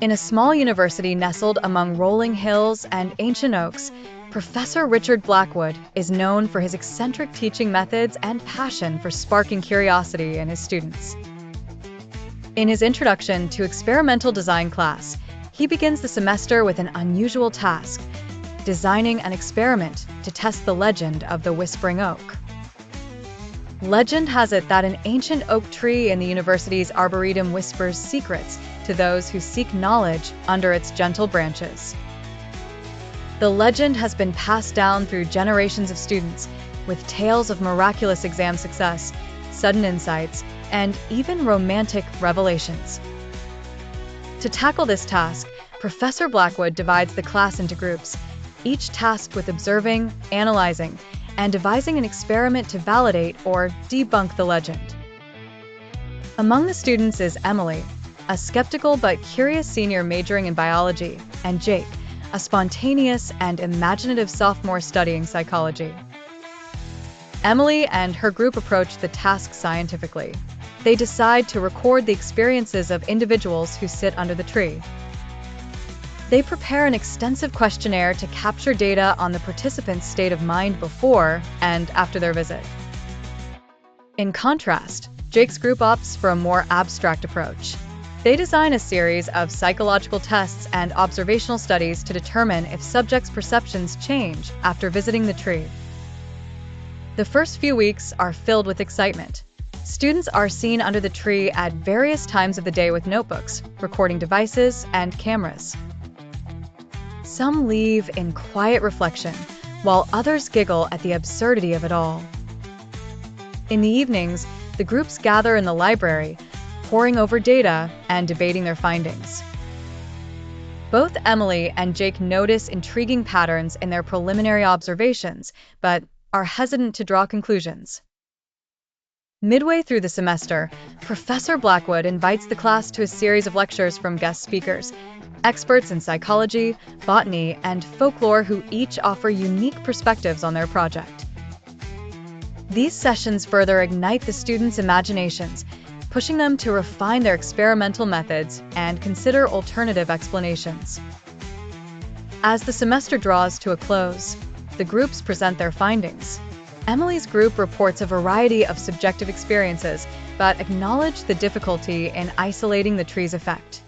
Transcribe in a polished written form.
In a small university nestled among rolling hills and ancient oaks, Professor Richard Blackwood is known for his eccentric teaching methods and passion for sparking curiosity in his students. In his introduction to experimental design class, he begins the semester with an unusual task: designing an experiment to test the legend of the Whispering Oak. Legend has it that an ancient oak tree in the university's arboretum whispers secrets to those who seek knowledge under its gentle branches. The legend has been passed down through generations of students, with tales of miraculous exam success, sudden insights, and even romantic revelations. To tackle this task, Professor Blackwood divides the class into groups, each tasked with observing, analyzing, and devising an experiment to validate or debunk the legend. Among the students is Emily, a skeptical but curious senior majoring in biology, and Jake, a spontaneous and imaginative sophomore studying psychology. Emily and her group approach the task scientifically. They decide to record the experiences of individuals who sit under the tree. They prepare an extensive questionnaire to capture data on the participants' state of mind before and after their visit. In contrast, Jake's group opts for a more abstract approach. They design a series of psychological tests and observational studies to determine if subjects' perceptions change after visiting the tree. The first few weeks are filled with excitement. Students are seen under the tree at various times of the day with notebooks, recording devices, and cameras. Some leave in quiet reflection, while others giggle at the absurdity of it all. In the evenings, the groups gather in the library, poring over data and debating their findings. Both Emily and Jake notice intriguing patterns in their preliminary observations, but are hesitant to draw conclusions. Midway through the semester, Professor Blackwood invites the class to a series of lectures from guest speakers, experts in psychology, botany, and folklore who each offer unique perspectives on their project. These sessions further ignite the students' imaginations, pushing them to refine their experimental methods and consider alternative explanations. As the semester draws to a close, the groups present their findings. Emily's group reports a variety of subjective experiences, but acknowledge the difficulty in isolating the tree's effect.